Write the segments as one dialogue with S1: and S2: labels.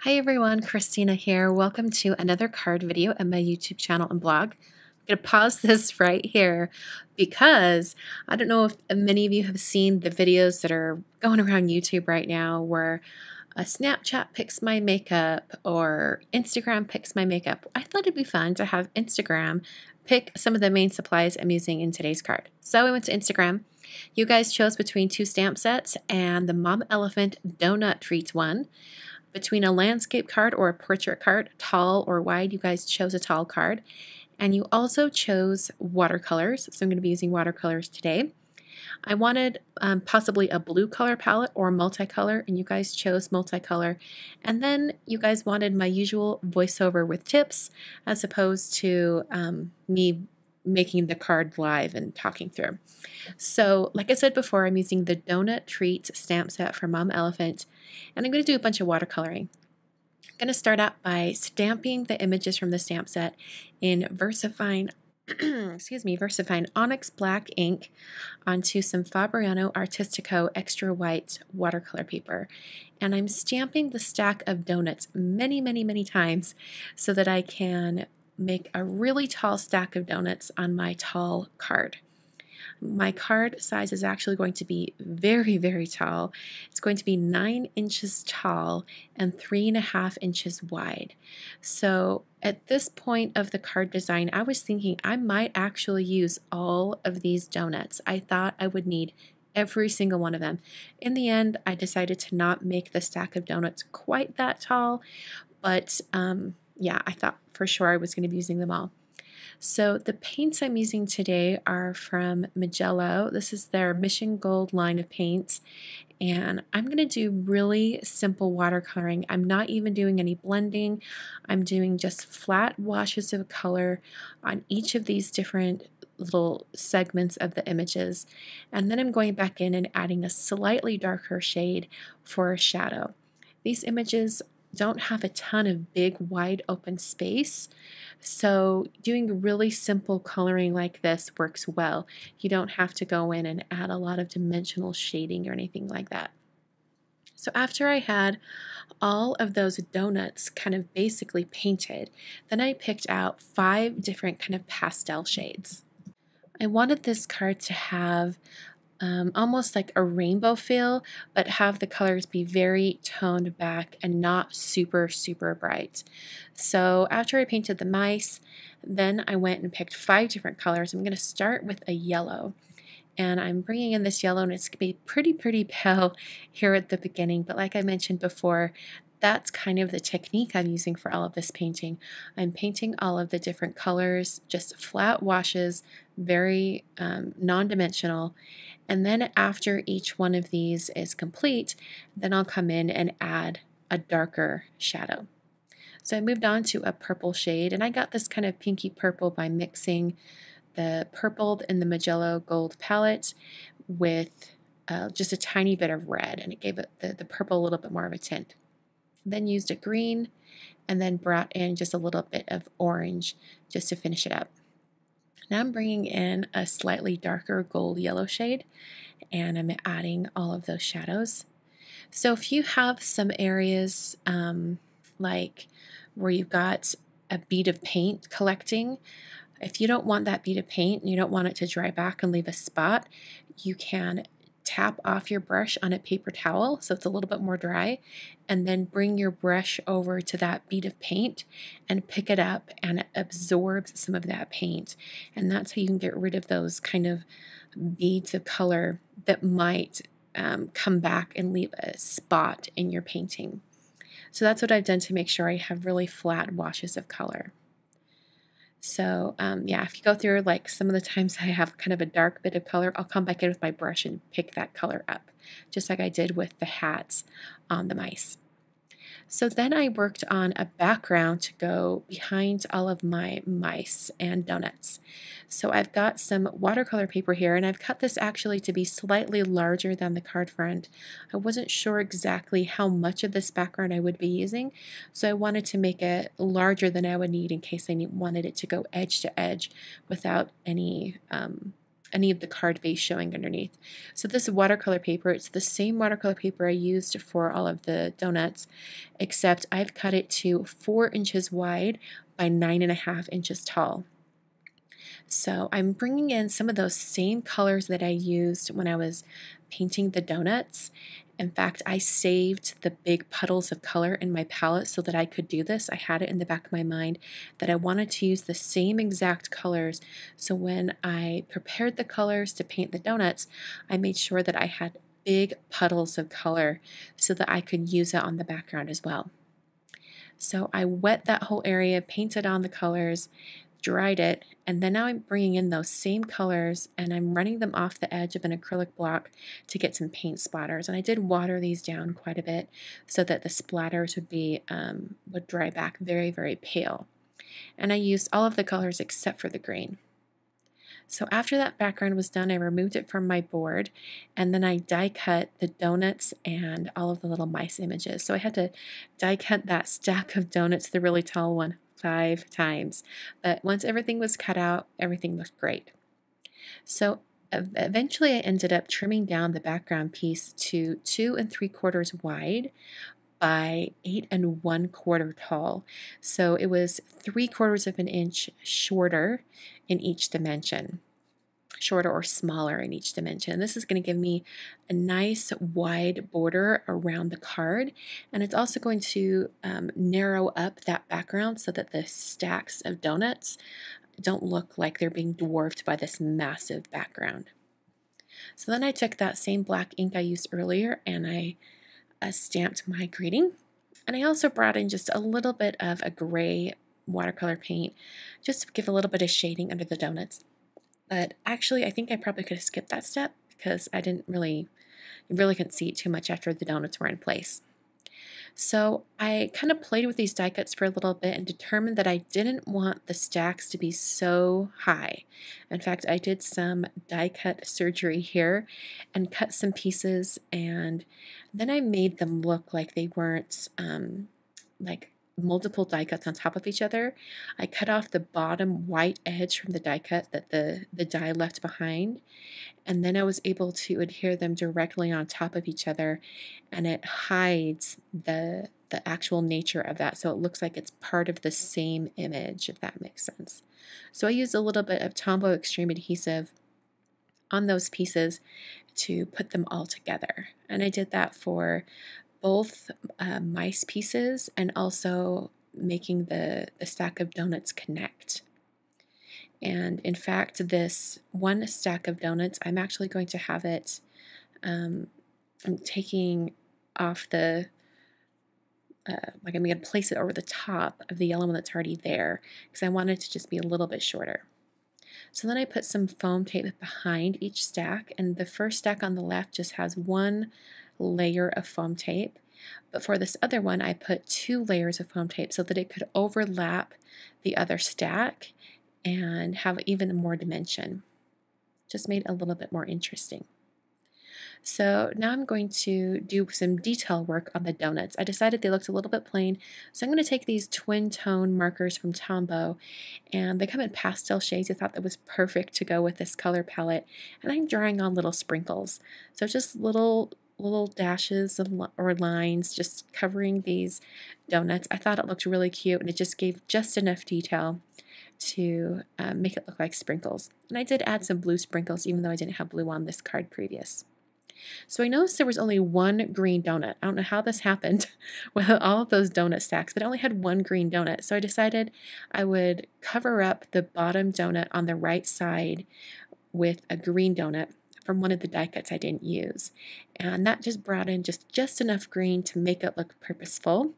S1: Hi everyone, Christina here. Welcome to another card video on my YouTube channel and blog. I'm going to pause this right here because I don't know if many of you have seen the videos that are going around YouTube right now where a Snapchat picks my makeup or Instagram picks my makeup. I thought it'd be fun to have Instagram pick some of the main supplies I'm using in today's card. So I went to Instagram. You guys chose between two stamp sets and the Mom Elephant Donut Treats one. Between a landscape card or a portrait card, tall or wide, you guys chose a tall card. And you also chose watercolors, so I'm going to be using watercolors today. I wanted possibly a blue color palette or multicolor, and you guys chose multicolor. And then you guys wanted my usual voiceover with tips as opposed to me making the card live and talking through. So like I said before, I'm using the Donut Treats stamp set from Mom Elephant, and I'm going to do a bunch of watercoloring. I'm going to start out by stamping the images from the stamp set in VersaFine VersaFine Onyx Black ink onto some Fabriano Artistico Extra White watercolor paper. And I'm stamping the stack of donuts many, many, many times so that I can make a really tall stack of donuts on my tall card. My card size is actually going to be very, very tall. It's going to be 9 inches tall and 3.5 inches wide. So at this point of the card design, I was thinking I might actually use all of these donuts. I thought I would need every single one of them. In the end, I decided to not make the stack of donuts quite that tall, but yeah, I thought for sure I was going to be using them all. So the paints I'm using today are from Magello. This is their Mission Gold line of paints. And I'm going to do really simple watercoloring. I'm not even doing any blending. I'm doing just flat washes of color on each of these different little segments of the images. And then I'm going back in and adding a slightly darker shade for a shadow. These images don't have a ton of big wide open space, so doing really simple coloring like this works well. You don't have to go in and add a lot of dimensional shading or anything like that. So after I had all of those donuts kind of basically painted, then I picked out 5 different kind of pastel shades. I wanted this card to have almost like a rainbow feel, but have the colors be very toned back and not super, super bright. So after I painted the mice, then I went and picked 5 different colors. I'm going to start with a yellow. And I'm bringing in this yellow, and it's going to be pretty pale here at the beginning. But like I mentioned before, that's kind of the technique I'm using for all of this painting. I'm painting all of the different colors, just flat washes, very non-dimensional. And then after each one of these is complete, then I'll come in and add a darker shadow. So I moved on to a purple shade, and I got this kind of pinky purple by mixing the purple in the Magello Gold palette with just a tiny bit of red, and it gave it the purple a little bit more of a tint. Then used a green, and then brought in just a little bit of orange just to finish it up. Now I'm bringing in a slightly darker gold yellow shade, and I'm adding all of those shadows. So if you have some areas like where you've got a bead of paint collecting, if you don't want that bead of paint and you don't want it to dry back and leave a spot, you can tap off your brush on a paper towel so it's a little bit more dry, and then bring your brush over to that bead of paint and pick it up, and it absorbs some of that paint. And that's how you can get rid of those kind of beads of color that might come back and leave a spot in your painting. So that's what I've done to make sure I have really flat washes of color. So yeah, if you go through, like some of the times I have kind of a dark bit of color, I'll come back in with my brush and pick that color up, just like I did with the hats on the mice. So then I worked on a background to go behind all of my mice and donuts. So I've got some watercolor paper here, and I've cut this actually to be slightly larger than the card front. I wasn't sure exactly how much of this background I would be using, so I wanted to make it larger than I would need in case I wanted it to go edge to edge without any any of the card base showing underneath. So this watercolor paper, it's the same watercolor paper I used for all of the donuts, except I've cut it to 4 inches wide by 9.5 inches tall. So I'm bringing in some of those same colors that I used when I was painting the donuts. In fact, I saved the big puddles of color in my palette so that I could do this. I had it in the back of my mind that I wanted to use the same exact colors. So when I prepared the colors to paint the donuts, I made sure that I had big puddles of color so that I could use it on the background as well. So I wet that whole area, painted on the colors, dried it, and then now I'm bringing in those same colors and I'm running them off the edge of an acrylic block to get some paint splatters. And I did water these down quite a bit so that the splatters would dry back very, very pale. And I used all of the colors except for the green. So after that background was done, I removed it from my board, and then I die cut the donuts and all of the little mice images. So I had to die cut that stack of donuts, the really tall one, 5 times. But once everything was cut out, everything looked great. So eventually I ended up trimming down the background piece to 2 3/4 wide by 8 1/4 tall. So it was 3/4 of an inch shorter in each dimension, shorter or smaller in each dimension. And this is going to give me a nice wide border around the card, and it's also going to narrow up that background so that the stacks of donuts don't look like they're being dwarfed by this massive background. So then I took that same black ink I used earlier and I stamped my greeting, and I also brought in just a little bit of a gray watercolor paint just to give a little bit of shading under the donuts. But actually, I think I probably could have skipped that step because I really couldn't see it too much after the donuts were in place. So I kind of played with these die cuts for a little bit and determined that I didn't want the stacks to be so high. In fact, I did some die cut surgery here and cut some pieces, and then I made them look like they weren't like multiple die cuts on top of each other. I cut off the bottom white edge from the die cut that the die left behind, and then I was able to adhere them directly on top of each other, and it hides the actual nature of that, so it looks like it's part of the same image, if that makes sense. So I used a little bit of Tombow Extreme Adhesive on those pieces to put them all together, and I did that for both mice pieces and also making the stack of donuts connect. And in fact, this one stack of donuts, I'm actually going to have it, I'm taking off the, like I'm going to place it over the top of the yellow one that's already there because I want it to just be a little bit shorter. So then I put some foam tape behind each stack, and the first stack on the left just has one layer of foam tape. But for this other one, I put 2 layers of foam tape so that it could overlap the other stack and have even more dimension. Just made it a little bit more interesting. So now I'm going to do some detail work on the donuts. I decided they looked a little bit plain, so I'm going to take these twin tone markers from Tombow, and they come in pastel shades. I thought that was perfect to go with this color palette, and I'm drawing on little sprinkles. So just little dashes or lines just covering these donuts. I thought it looked really cute, and it just gave just enough detail to make it look like sprinkles. And I did add some blue sprinkles, even though I didn't have blue on this card previous. So I noticed there was only one green donut. I don't know how this happened with all of those donut stacks, but I only had one green donut. So I decided I would cover up the bottom donut on the right side with a green donut from one of the die cuts I didn't use. And that just brought in just enough green to make it look purposeful.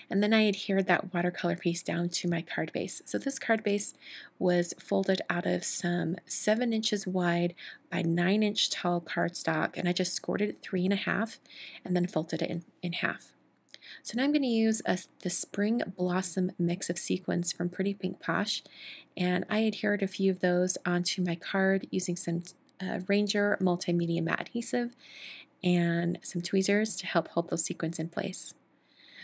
S1: And then I adhered that watercolor piece down to my card base. So this card base was folded out of some 7 inches wide by 9 inch tall cardstock, and I just scored it at 3.5 and then folded it in half. So now I'm going to use the Spring Blossom Mix of Sequins from Pretty Pink Posh, and I adhered a few of those onto my card using some Ranger Multimedia Matte Adhesive and some tweezers to help hold those sequins in place.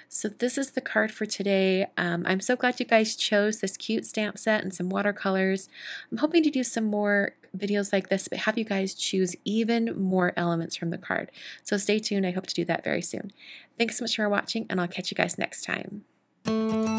S1: So this is the card for today. I'm so glad you guys chose this cute stamp set and some watercolors. I'm hoping to do some more videos like this, but have you guys choose even more elements from the card. So stay tuned. I hope to do that very soon. Thanks so much for watching, and I'll catch you guys next time.